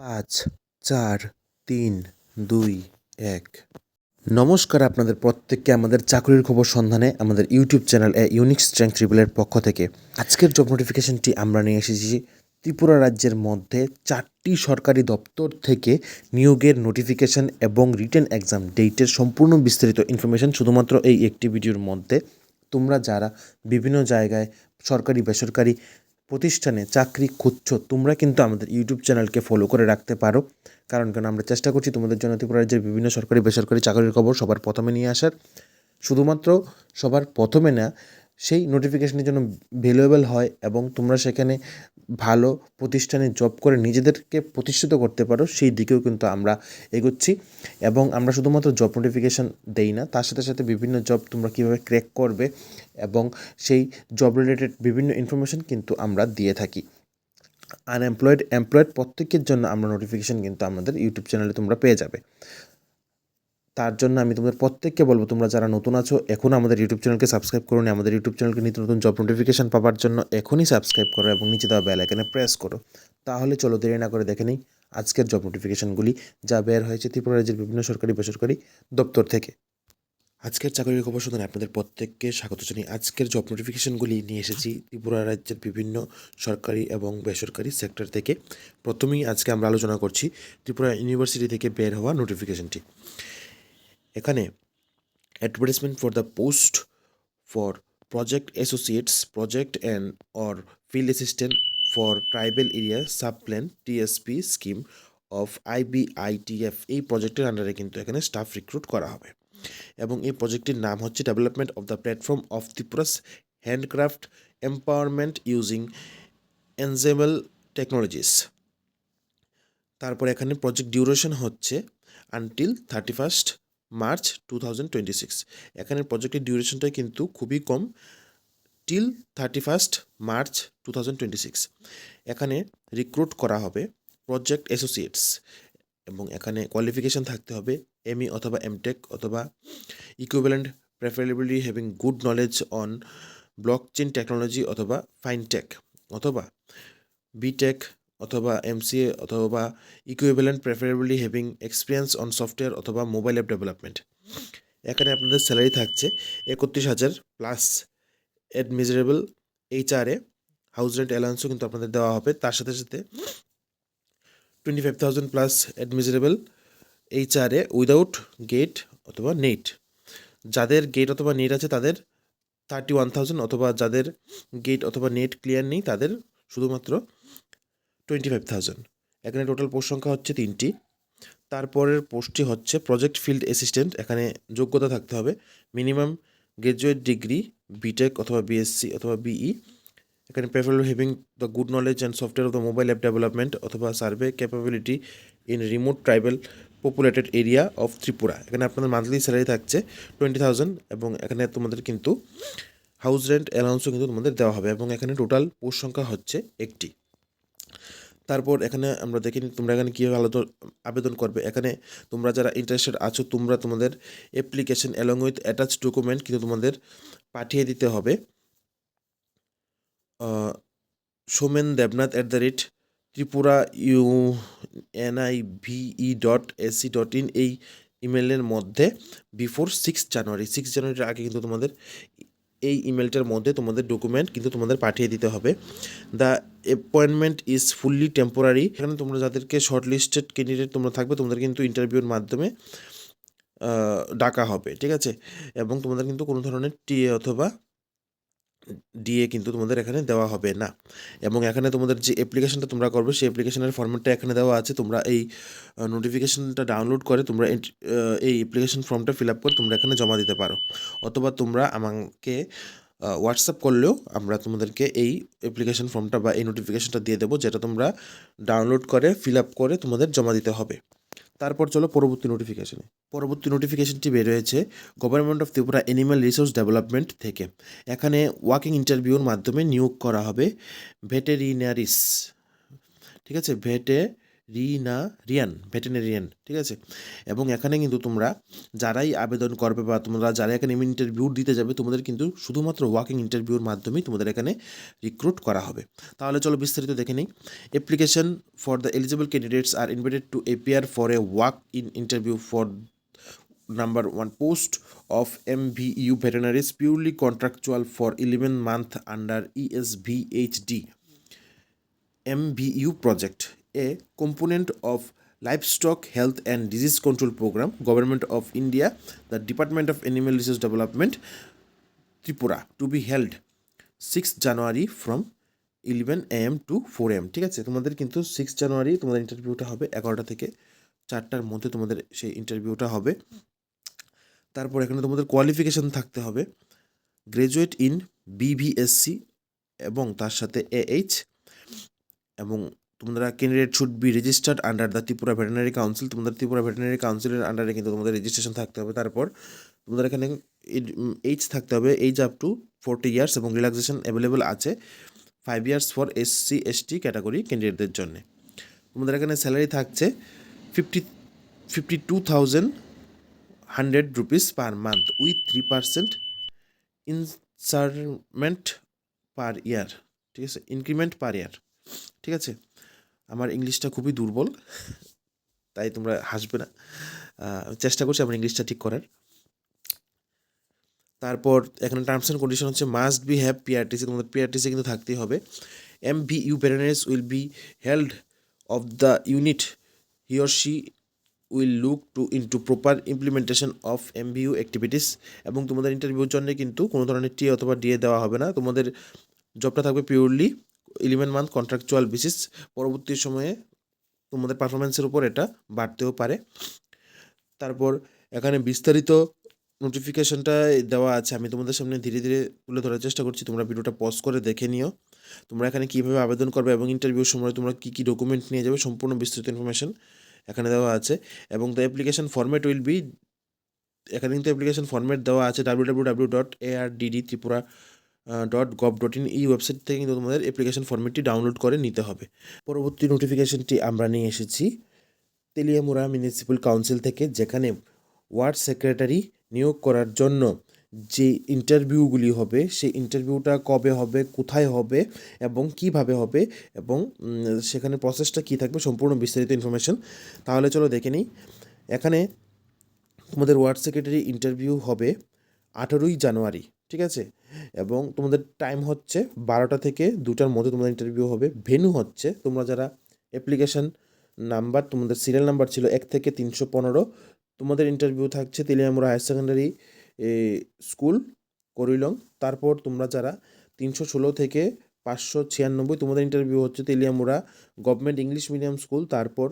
5, 4, 3, 2, 1। নমস্কার আপনাদের প্রত্যেককে আমাদের চাকরির খবর সন্ধানে আমাদের ইউটিউব চ্যানেল ইউনিক স্ট্রেংথ ট্রিপলের পক্ষ থেকে আজকের জব নোটিফিকেশনটি আমরা নিয়ে এসেছি ত্রিপুরা রাজ্যের মধ্যে 4টি সরকারি দপ্তর থেকে নিয়োগের নোটিফিকেশন এবং রিটেন এক্সাম ডেটের সম্পূর্ণ বিস্তারিত ইনফরমেশন শুধুমাত্র এই একটি ভিডিওর মধ্যে। তোমরা যারা বিভিন্ন জায়গায় সরকারি বেসরকারি প্রতিষ্ঠানে চাকরি খুঁজছো, তোমরা কিন্তু আমাদের ইউটিউব চ্যানেলকে ফলো করে রাখতে পারো। কারণ আমরা চেষ্টা করছি তোমাদের জন্য ত্রিপুরা রাজ্যের বিভিন্ন সরকারি বেসরকারি চাকরির খবর সবার প্রথমে নিয়ে আসার। শুধুমাত্র সবার প্রথমে না, সেই নোটিফিকেশনের জন্য ভ্যালুয়েবল হয় এবং তোমরা সেখানে ভালো প্রতিষ্ঠানে জব করে নিজেদেরকে প্রতিষ্ঠিত করতে পারো, সেই দিকেও কিন্তু আমরা এগোচ্ছি। এবং আমরা শুধুমাত্র জব নোটিফিকেশান দেই না, তার সাথে সাথে বিভিন্ন জব তোমরা কীভাবে ক্র্যাক করবে এবং সেই জব রিলেটেড বিভিন্ন ইনফরমেশন কিন্তু আমরা দিয়ে থাকি। আনএমপ্লয়েড এমপ্লয়েড প্রত্যেকের জন্য আমরা নোটিফিকেশান কিন্তু আমাদের ইউটিউব চ্যানেলে তোমরা পেয়ে যাবে। তার জন্য আমি তোমাদের প্রত্যেককে বলবো, তোমরা যারা নতুন আছো এখন আমাদের ইউটিউব চ্যানেলকে সাবস্ক্রাইব করো, আমাদের ইউটিউব চ্যানেলকে নিত্য নতুন জব নোটিফিকেশান পাওয়ার জন্য এখনই সাবস্ক্রাইব করো এবং নিচে দেওয়া বেল আইকনে প্রেস করো। তাহলে চলো দেরি না করে দেখে নিই আজকের জব নোটিফিকেশানগুলি যা বের হয়েছে ত্রিপুরা রাজ্যের বিভিন্ন সরকারি বেসরকারি দপ্তর থেকে। আজকের চাকরির খবর শুনে আপনাদের প্রত্যেককে স্বাগত জানাই। আজকের জব নোটিফিকেশানগুলি নিয়ে এসেছি ত্রিপুরা রাজ্যের বিভিন্ন সরকারি এবং বেসরকারি সেক্টর থেকে। প্রথমেই আজকে আমরা আলোচনা করছি ত্রিপুরা ইউনিভার্সিটি থেকে বের হওয়া নোটিফিকেশানটি। এখানে advertisement for the post for project associates, project and or field assistant for tribal area subplan TSP scheme of IBITF, এই প্রজেক্টের আন্ডারে কিন্তু এখানে স্টাফ রিক্রুট করা হবে এবং এই প্রজেক্টটির নাম হচ্ছে development of the platform of Tripura's handcraft empowerment using enable technologies. তারপর এখানে প্রজেক্ট ডিউরেশন হচ্ছে আনটিল 31 মার্চ 2026। এখানে প্রজেক্টের ডিউরেশনটা কিন্তু খুবই কম, টিল 31 মার্চ 2026। এখানে রিক্রুট করা হবে প্রজেক্ট অ্যাসোসিয়েটস এবং এখানে কোয়ালিফিকেশান থাকতে হবে ME অথবা MTech অথবা equivalent, preferably having good knowledge on blockchain technology অথবা ফাইনটেক অথবা BTech অথবা MCA অথবা equivalent, preferably having experience on software অথবা মোবাইল অ্যাপ ডেভেলপমেন্ট। এখানে আপনাদের স্যালারি থাকছে 31,000 প্লাস অ্যাডমিজারেবল HRA, হাউস রেন্ট অ্যালাউন্সও কিন্তু আপনাদের দেওয়া হবে। তার সাথে সাথে 25,000 প্লাস অ্যাডমিজারেবল HRA উইদাউট গেট অথবা নেট। যাদের গেট অথবা নেট আছে তাদের 31,000, অথবা যাদের গেট অথবা নেট ক্লিয়ার নেই তাদের শুধুমাত্র 25,000। এখানে টোটাল পোস্ট সংখ্যা হচ্ছে 3টি। তারপরের পোস্টটি হচ্ছে প্রজেক্ট ফিল্ড অ্যাসিস্ট্যান্ট। এখানে যোগ্যতা থাকতে হবে মিনিমাম গ্র্যাজুয়েট ডিগ্রি BTech অথবা BSc অথবা BE। এখানে preferable having the good knowledge and software of the mobile app development অথবা survey capability in remote tribal populated area of Tripura. এখানে আপনাদের মান্থলি স্যালারি থাকছে 20,000 এবং এখানে তোমাদের কিন্তু হাউস রেন্ট অ্যালাউন্সও কিন্তু তোমাদের দেওয়া হবে এবং এখানে টোটাল পোস্ট সংখ্যা হচ্ছে 1টি। তারপর এখানে আমরা দেখিনি তোমরা এখানে কীভাবে আবেদন করবে। এখানে তোমরা যারা ইন্টারেস্টেড আছো তোমরা তোমাদের application along with attach document কিন্তু তোমাদের পাঠিয়ে দিতে হবে সোমেন দেবনাথ @tripura.unive.ac.in এই ইমেলের মধ্যে বিফোর 6 জানুয়ারির আগে কিন্তু তোমাদের এই ইমেলটার মধ্যে তোমাদের ডকুমেন্ট কিন্তু তোমাদের পাঠিয়ে দিতে হবে। The appointment is fully temporary. এখানে তোমরা যাদেরকে শর্ট লিস্টেড ক্যান্ডিডেট তোমরা থাকবে তোমাদের কিন্তু ইন্টারভিউর মাধ্যমে ডাকা হবে, ঠিক আছে। এবং তোমাদের কিন্তু কোনো ধরনের টিএ অথবা ডিএ কিন্তু তোমাদের এখানে দেওয়া হবে না। এবং এখানে তোমাদের যে অ্যাপ্লিকেশনটা তোমরা করবে সেই অ্যাপ্লিকেশনের ফর্ম্যাটটা এখানে দেওয়া আছে। তোমরা এই নোটিফিকেশনটা ডাউনলোড করে তোমরা এই অ্যাপ্লিকেশন ফর্মটা ফিল আপ করে তোমরা এখানে জমা দিতে পারো, অথবা তোমরা আমাকে হোয়াটসঅ্যাপ করলেও আমরা তোমাদেরকে এই অ্যাপ্লিকেশন ফর্মটা বা এই নোটিফিকেশনটা দিয়ে দেবো, যেটা তোমরা ডাউনলোড করে ফিল আপ করে তোমাদের জমা দিতে হবে। তারপর চলো পরবর্তী নোটিফিকেশনটি বের হয়েছে government of Tripura animal resource development থেকে। এখানে ওয়াকিং ইন্টারভিউর মাধ্যমে নিয়োগ করা হবে ভেটেরিনারিস, ঠিক আছে, ভেটেরিনারিস রিয়ান ভেটেরিনারিয়ান, ঠিক আছে। এবং এখানে কিন্তু তোমরা যারাই আবেদন করবে বা তোমরা যারা এখানে ইন্টারভিউ দিতে যাবে, তোমাদের কিন্তু শুধুমাত্র ওয়াকিং ইন্টারভিউর মাধ্যমেই তোমাদের এখানে রিক্রুট করা হবে। তাহলে চলো বিস্তারিত দেখে নিই। Application for the eligible candidates are invited to appear for a walk in interview for number 1 post of MVU veterinaries purely contractual for 11 month under ESVHD MVU project, a component of livestock health and disease control program, Government of India, the Department of Animal Resource Development, Tripura, to be held 6 January from 11 AM to 4 AM। ঠিক আছে, তোমাদের কিন্তু 6 জানুয়ারি তোমাদের ইন্টারভিউটা হবে, 11টা থেকে 4টার মধ্যে তোমাদের সেই ইন্টারভিউটা হবে। তারপর এখানে তোমাদের কোয়ালিফিকেশান থাকতে হবে গ্র্যাজুয়েট ইন BVSC এবং তার সাথে AH, এবং তোমরা candidate should be registered under the Tripura veterinary council. তোমাদের ত্রিপুরা ভেটেরিনারি কাউন্সিলের আন্ডারে কিন্তু তোমাদের রেজিস্ট্রেশন থাকতে হবে। তারপর তোমাদের এখানে এইজ থাকতে হবে, এইজ আপ টু 40 ইয়ার্স, এবং রিল্যাক্সেশন অ্যাভেলেবেল আছে 5 ইয়ার্স ফর SC/ST ক্যাটাগরি ক্যান্ডিডেটদের জন্য। তোমাদের এখানে স্যালারি থাকছে 52,100 রুপিস পার মান্থ উইথ 3% ইনসারমেন্ট পার ইয়ার, ঠিক আছে, ইনক্রিমেন্ট পার ইয়ার। ঠিক আছে, আমার ইংলিশটা খুবই দুর্বল, তাই তোমরা হাসবে না, চেষ্টা করছি আমার ইংলিশটা ঠিক করার। তারপর এখানে টার্মস অ্যান্ড কন্ডিশন হচ্ছে মাস্ট বি হ্যাভ PRTC, তোমাদের PRTC কিন্তু থাকতেই হবে। MVU veterinaries will be held of the unit, he or she will look to into proper implementation of MVU activities. এবং তোমাদের ইন্টারভিউর জন্য কিন্তু কোনো ধরনের টি অথবা ডিএ দেওয়া হবে না, তোমাদের জবটা থাকবে পিওরলি 11 মান্থ কন্ট্রাকচুয়াল বেসিস। পরবর্তী সময়ে তোমাদের পারফরমেন্সের উপর এটা বাড়তেও পারে। তারপর এখানে বিস্তারিত নোটিফিকেশনটা দেওয়া আছে, আমি তোমাদের সামনে ধীরে ধীরে তুলে ধরার চেষ্টা করছি, তোমরা ভিডিওটা পজ করে দেখে নিও। তোমরা এখানে কীভাবে আবেদন করবে এবং ইন্টারভিউর সময় তোমরা কী কী ডকুমেন্ট নিয়ে যাবে সম্পূর্ণ বিস্তৃত ইনফরমেশন এখানে দেওয়া আছে। এবং the application format will be, এখানে কিন্তু অ্যাপ্লিকেশন ফরম্যাট দেওয়া আছে www.arddtripura.gov.in, এই ওয়েবসাইট থেকে কিন্তু তোমাদের অ্যাপ্লিকেশন ফরম্যাটটি ডাউনলোড করে নিতে হবে। পরবর্তী নোটিফিকেশনটি আমরা নিয়ে এসেছি তেলিয়ামুড়া মিউনিসিপ্যাল কাউন্সিল থেকে, যেখানে ওয়ার্ড সেক্রেটারি নিয়োগ করার জন্য যে ইন্টারভিউগুলি হবে, সেই ইন্টারভিউটা কবে হবে, কোথায় হবে এবং কিভাবে হবে, এবং সেখানে প্রসেসটা কী থাকবে সম্পূর্ণ বিস্তারিত ইনফরমেশন। তাহলে চলো দেখে নিই। এখানে তোমাদের ওয়ার্ড সেক্রেটারি ইন্টারভিউ হবে 18ই জানুয়ারি, ঠিক আছে, এবং তোমাদের টাইম হচ্ছে 12টা থেকে 2টার মধ্যে তোমাদের ইন্টারভিউ হবে। ভেন্যু হচ্ছে, তোমরা যারা অ্যাপ্লিকেশন নাম্বার, তোমাদের সিরিয়াল নাম্বার ছিল 1 থেকে 315, তোমাদের ইন্টারভিউ থাকছে তেলিয়ামুড়া হায়ার সেকেন্ডারি স্কুল করিলং। তারপর তোমরা যারা 316 থেকে 596, তোমাদের ইন্টারভিউ হচ্ছে Teliamura government English medium school. তারপর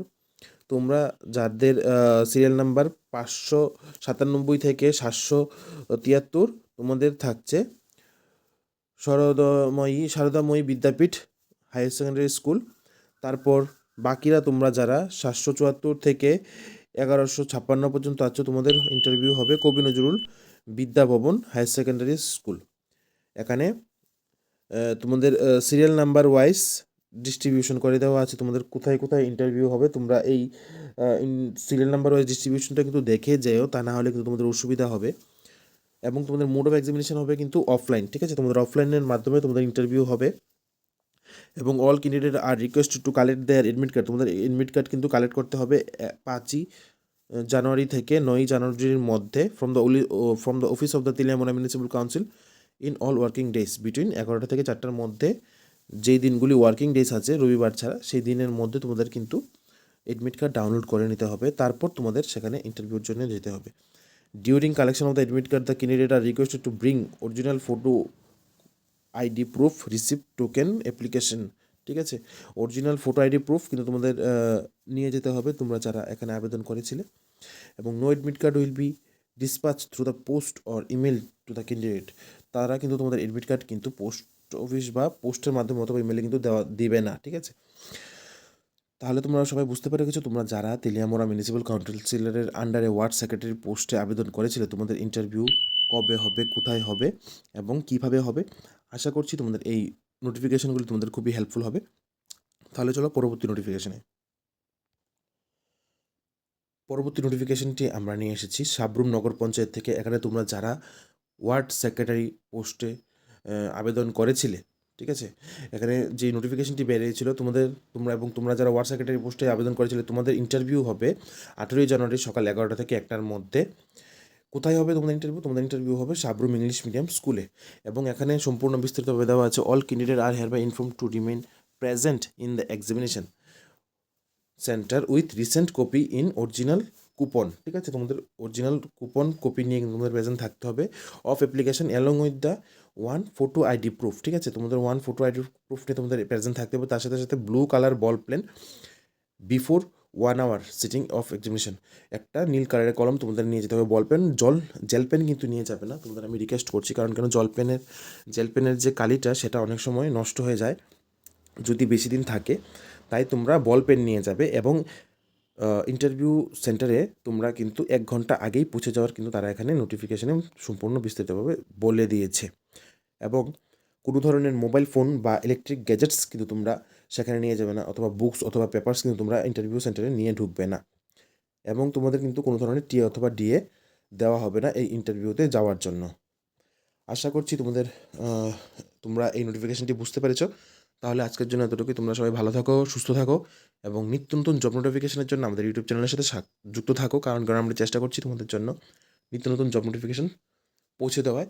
তোমরা যাদের সিরিয়াল নাম্বার 597 থেকে 773, তোমাদের থাকছে সারদাময়ী বিদ্যাপীঠ হায়ার সেকেন্ডারি স্কুল। তারপর বাকিরা তোমরা যারা 774 থেকে 1156 পর্যন্ত আছো, তোমাদের ইন্টারভিউ হবে Kabi Nazrul Vidyabhavan higher secondary school. এখানে তোমাদের সিরিয়াল নাম্বার ওয়াইজ ডিস্ট্রিবিউশন করে দেওয়া আছে, তোমাদের কোথায় কোথায় ইন্টারভিউ হবে। তোমরা এই সিরিয়াল নাম্বার ওয়াইজ ডিস্ট্রিবিউশনটা কিন্তু দেখে যেও, তা না হলে কিন্তু তোমাদের অসুবিধা হবে। এবং তোমাদের মোড অফ এক্সামিনেশন হবে কিন্তু অফলাইন, ঠিক আছে, তোমাদের অফলাইনের মাধ্যমে তোমাদের ইন্টারভিউ হবে। এবং all candidate are request to collect their admit card, তোমাদের এডমিট কার্ড কিন্তু কালেক্ট করতে হবে 5ই জানুয়ারি থেকে 9ই জানুয়ারির মধ্যে from the office of the Teliamura municipal council in all working days between 11টা থেকে 4টার মধ্যে। যেই দিনগুলি ওয়ার্কিং ডেজ আছে রবিবার ছাড়া, সেই দিনের মধ্যে তোমাদের কিন্তু এডমিট কার্ড ডাউনলোড করে নিতে হবে। তারপর তোমাদের সেখানে ইন্টারভিউর জন্য যেতে হবে। During collection of the admit card the candidate are requested to bring original photo ID proof receipt token application, ঠিক আছে, অরিজিনাল ফটো ID প্রুফ কিন্তু তোমাদের নিয়ে যেতে হবে, তোমরা যারা এখানে আবেদন করেছিলে। এবং no admit card will be dispatch through the post or email to the candidate, তারা কিন্তু তোমাদের এডমিট কার্ড কিন্তু পোস্ট অফিস বা পোস্টের মাধ্যমে অথবা ইমেলে কিন্তু দিবে না, ঠিক আছে। তাহলে তোমরা সবাই বুঝতে পেরে গেছো, তোমরা যারা তেলিয়ামুড়া মিউনিসিপ্যাল কাউন্সিলরের আন্ডারে ওয়ার্ড সেক্রেটারি পোস্টে আবেদন করেছিলে, তোমাদের ইন্টারভিউ কবে হবে, কোথায় হবে এবং কিভাবে হবে। আশা করছি তোমাদের এই নোটিফিকেশনগুলি তোমাদের খুবই হেল্পফুল হবে। তাহলে চলো পরবর্তী নোটিফিকেশনে। পরবর্তী নোটিফিকেশনটি আমরা নিয়ে এসেছি সাবরুম নগর পঞ্চায়েত থেকে। এখানে তোমরা যারা ওয়ার্ড সেক্রেটারি পোস্টে আবেদন করেছিলে, ঠিক আছে, এখানে যে নোটিফিকেশনটি বেরিয়েছিল তোমরা যারা ওয়ার্ড সেক্রেটারি পোস্টে আবেদন করেছিলে তোমাদের ইন্টারভিউ হবে 18ই জানুয়ারি সকাল 11টা থেকে 1টার মধ্যে। কোথায় হবে তোমাদের ইন্টারভিউ হবে সাবরুম ইংলিশ মিডিয়াম স্কুলে। এবং এখানে সম্পূর্ণ বিস্তারিতভাবে দেওয়া আছে, all candidate are hereby informed to remain present in the examination centre with recent copy in original coupon. ঠিক আছে, তোমাদের অরিজিনাল কুপন কপি নিয়ে কিন্তু তোমাদের প্রেজেন্ট থাকতে হবে of application along with the one photo ID proof. ঠিক আছে, তোমাদের ওয়ান ফটো আইডি প্রুফ নিয়ে তোমাদের প্রেজেন্ট থাকতে হবে। তার সাথে সাথে blue colour ball pen before 1 hour sitting of examination. একটা নীল কালারের কলম তোমাদের নিয়ে যেতে হবে। বল পেন জেল পেন কিন্তু নিয়ে যাবে না, তোমাদের আমি রিকোয়েস্ট করছি, কারণ কেন জেল পেনের যে কালিটা সেটা অনেক সময় নষ্ট হয়ে যায় যদি বেশি দিন থাকে, তাই তোমরা বল পেন নিয়ে যাবে। এবং ইন্টারভিউ সেন্টারে তোমরা কিন্তু 1 ঘন্টা আগেই পৌঁছে যাওয়ার কিন্তু তারা এখানে নোটিফিকেশানে সম্পূর্ণ বিস্তারিতভাবে বলে দিয়েছে। এবং কোনো ধরনের মোবাইল ফোন বা ইলেকট্রিক গ্যাজেটস কিন্তু তোমরা সেখানে নিয়ে যাবে না, অথবা বুকস অথবা পেপার্স কিন্তু তোমরা ইন্টারভিউ সেন্টারে নিয়ে ঢুকবে না। এবং তোমাদের কিন্তু কোনো ধরনের টিএ অথবা ডিএ দেওয়া হবে না এই ইন্টারভিউতে যাওয়ার জন্য। আশা করছি তোমরা এই নোটিফিকেশানটি বুঝতে পেরেছো। তাহলে আজকের জন্য এতটুকুই। তোমরা সবাই ভালো থাকো, সুস্থ থাকো এবং নিত্য নতুন জব নোটিফিকেশনের জন্য আমাদের ইউটিউব চ্যানেলের সাথে যুক্ত থাকো, কারণ আমরা চেষ্টা করছি তোমাদের জন্য নিত্য নতুন জব নোটিফিকেশন পৌঁছে দেওয়ায়।